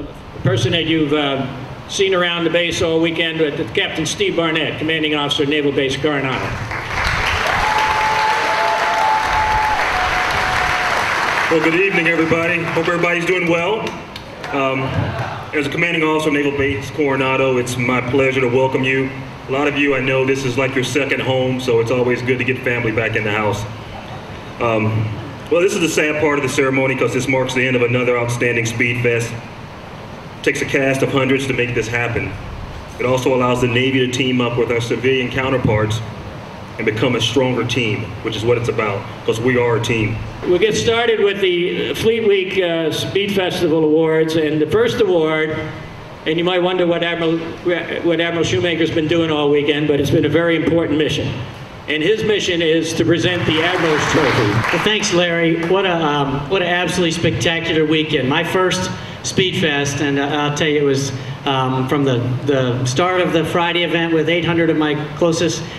a person that you've seen around the base all weekend, Captain Steve Barnett, Commanding Officer, Naval Base Coronado. Well, good evening, everybody. Hope everybody's doing well. As a Commanding Officer, Naval Base Coronado, it's my pleasure to welcome you. A lot of you, I know this is like your second home, so it's always good to get family back in the house. Well, this is the sad part of the ceremony because this marks the end of another outstanding Speed Fest. It takes a cast of hundreds to make this happen. It also allows the Navy to team up with our civilian counterparts and become a stronger team, which is what it's about, because we are a team. We'll get started with the Fleet Week Speed Festival Awards, and the first award, and you might wonder what Admiral Shoemaker's been doing all weekend, but it's been a very important mission. And his mission is to present the Admiral's Trophy. Well, thanks, Larry. What an absolutely spectacular weekend. My first Speed Fest, and I'll tell you, it was from the start of the Friday event with 800 of my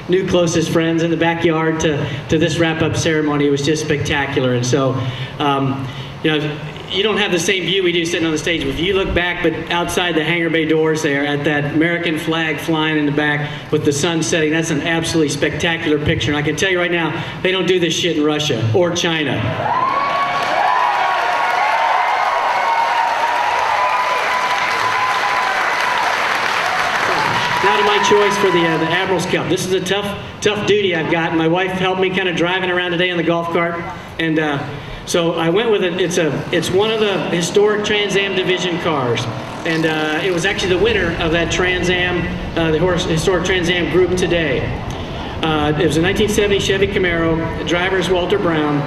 new closest friends in the backyard to this wrap-up ceremony. It was just spectacular. And so, you know, you don't have the same view we do sitting on the stage. If you look back, but outside the hangar bay doors there, at that American flag flying in the back with the sun setting, that's an absolutely spectacular picture. And I can tell you right now, they don't do this shit in Russia or China. Now to my choice for the Admiral's Cup. This is a tough duty I've got. My wife helped me kind of driving around today in the golf cart, and so I went with it. It's one of the historic Trans Am Division cars, and it was actually the winner of that Trans Am, the historic Trans Am group today. It was a 1970 Chevy Camaro. The driver is Walter Brown,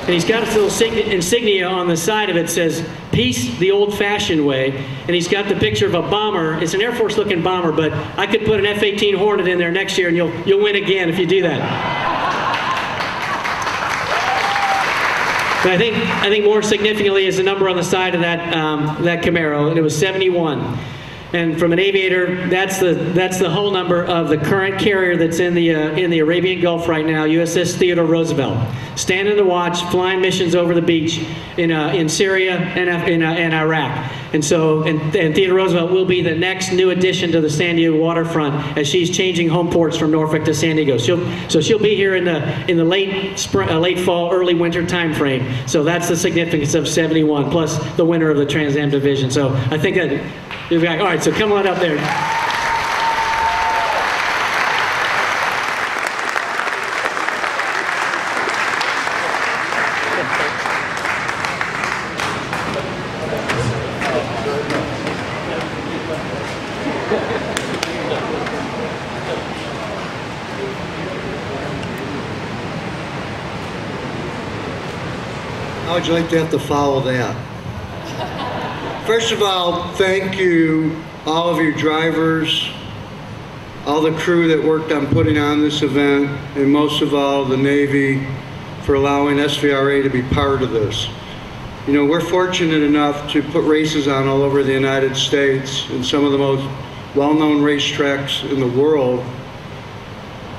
and he's got this little insignia on the side of it that says "Peace the old-fashioned way," and he's got the picture of a bomber. It's an Air Force-looking bomber, but I could put an F-18 Hornet in there next year, and you'll win again if you do that. But I think more significantly is the number on the side of that Camaro, and it was 71. And from an aviator, that's the hull number of the current carrier that's in the Arabian Gulf right now, USS Theodore Roosevelt, standing to watch, flying missions over the beach in Syria and in Iraq. And so, and Theodore Roosevelt will be the next new addition to the San Diego waterfront as she's changing home ports from Norfolk to San Diego. She'll be here in the late fall, early winter time frame. So that's the significance of 71 plus the winner of the Trans Am Division. So I think that. All right, so come on up there. How would you like to have to follow that? First of all, thank you, all of your drivers, all the crew that worked on putting on this event, and most of all, the Navy for allowing SVRA to be part of this. You know, we're fortunate enough to put races on all over the United States and some of the most well-known racetracks in the world,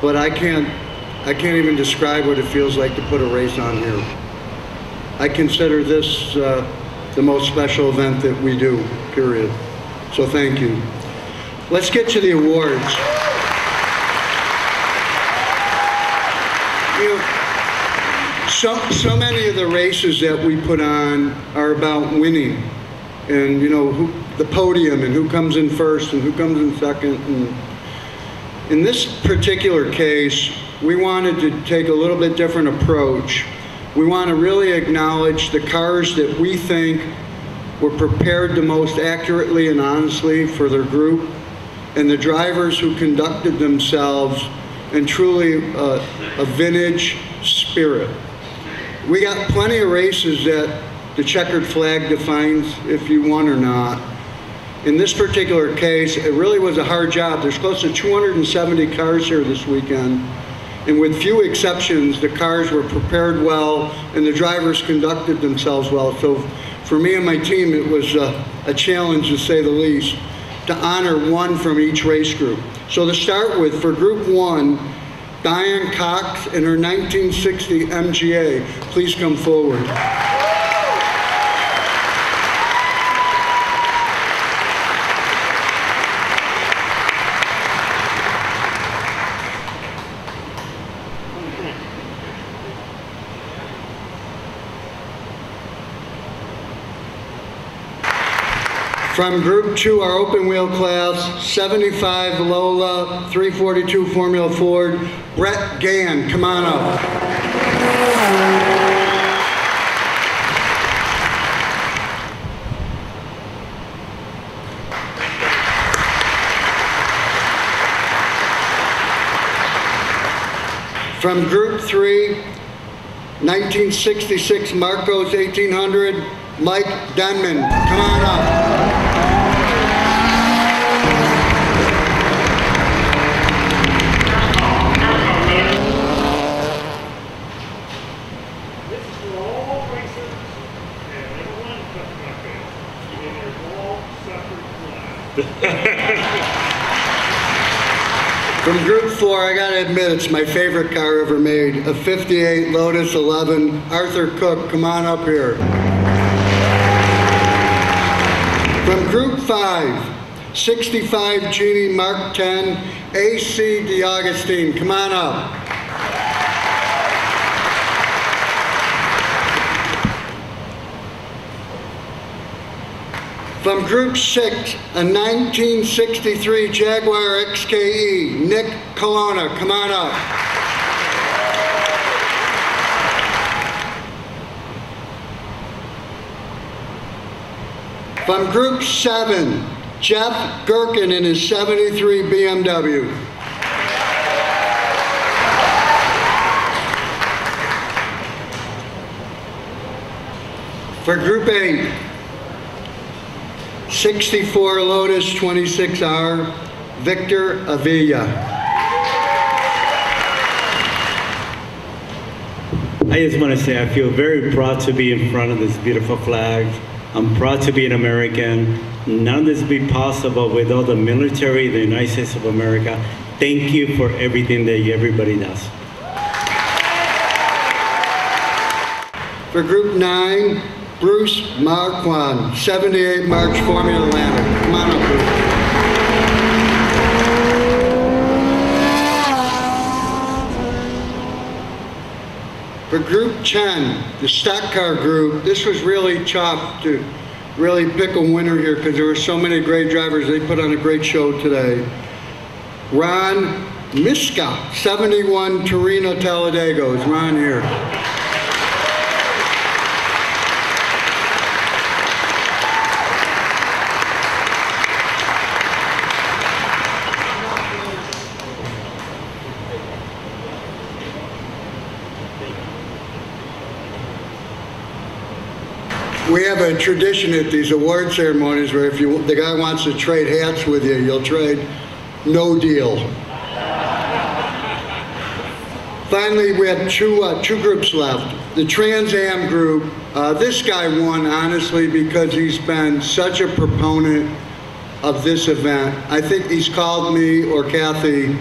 but I can't even describe what it feels like to put a race on here. I consider this the most special event that we do, period. So thank you. Let's get to the awards. You know, so many of the races that we put on are about winning, and you know, the podium and who comes in first and who comes in second. And in this particular case, we wanted to take a little bit different approach. We want to really acknowledge the cars that we think were prepared the most accurately and honestly for their group, and the drivers who conducted themselves in truly a vintage spirit. We got plenty of races that the checkered flag defines if you won or not. In this particular case, it really was a hard job. There's close to 270 cars here this weekend. And with few exceptions, the cars were prepared well and the drivers conducted themselves well. So for me and my team, it was a challenge to say the least, to honor one from each race group. So to start with, for Group 1, Diane Cox and her 1960 MGA, please come forward. Please come forward. From Group 2, our open wheel class, 75 Lola, 342 Formula Ford, Brett Gann, come on up. From Group 3, 1966 Marcos 1800, Mike Denman, come on up. From Group 4, I gotta admit, it's my favorite car ever made, a 58 Lotus 11. Arthur Cook, come on up here. From Group 5, 65 Genie Mark 10, AC DeAugustine, come on up. From Group 6, a 1963 Jaguar XKE, Nick Colonna, come on up. From Group 7, Jeff Gherkin in his 73 BMW. For Group 8, 64 Lotus 26R, Victor Avila. I just want to say I feel very proud to be in front of this beautiful flag. I'm proud to be an American. None of this would be possible without the military, the United States of America. Thank you for everything that everybody does. For Group 9, Bruce Marquand, 78 March Formula Lander. Come on up, Bruce. For Group 10, the stock car group, this was really tough to really pick a winner here because there were so many great drivers. They put on a great show today. Ron Miska, 71 Torino Talladega. Is Ron here? We have a tradition at these award ceremonies where if the guy wants to trade hats with you, you'll trade no deal. Finally, we have two groups left. The Trans Am group, this guy won honestly because he's been such a proponent of this event. I think he's called me or Kathy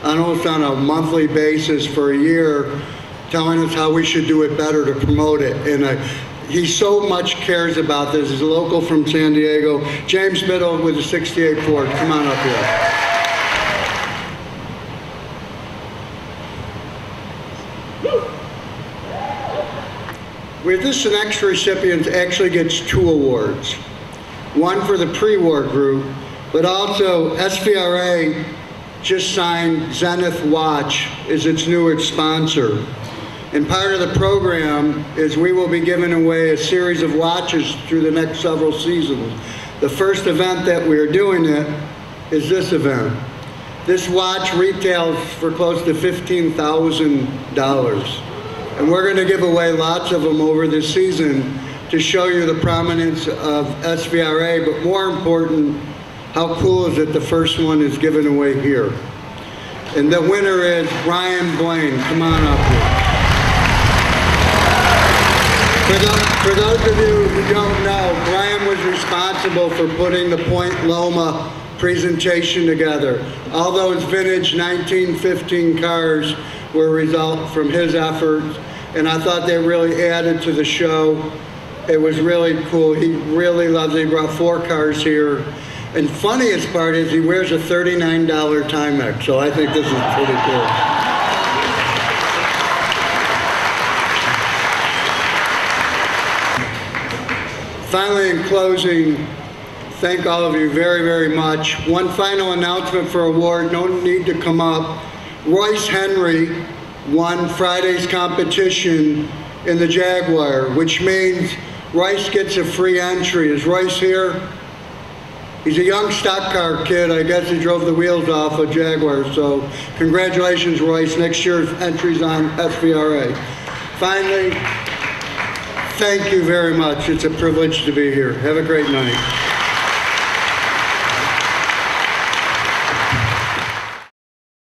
almost on a monthly basis for a year telling us how we should do it better to promote it. And he so much cares about this. He's a local from San Diego. James Biddle with a 68 Ford. Come on up here. With this, the next recipient actually gets 2 awards. One for the pre-war group, but also SVRA just signed Zenith Watch as its newest sponsor. And part of the program is we will be giving away a series of watches through the next several seasons. The first event that we're doing is this event. This watch retails for close to $15,000. And we're going to give away lots of them over this season to show you the prominence of SVRA, but more important, how cool is it the first one is given away here. And the winner is Ryan Blaine. Come on up here. For those of you who don't know, Brian was responsible for putting the Point Loma presentation together. All those vintage 1915 cars were a result from his efforts, and I thought they really added to the show. It was really cool. He really loves it. He brought 4 cars here. And funniest part is he wears a $39 Timex, so I think this is pretty cool. Finally, in closing, thank all of you very, very much. One final announcement for award, no need to come up. Royce Henry won Friday's competition in the Jaguar, which means Royce gets a free entry. Is Royce here? He's a young stock car kid. I guess he drove the wheels off a Jaguar. So congratulations, Royce. Next year's entry's on SVRA. Finally, thank you very much. It's a privilege to be here. Have a great night.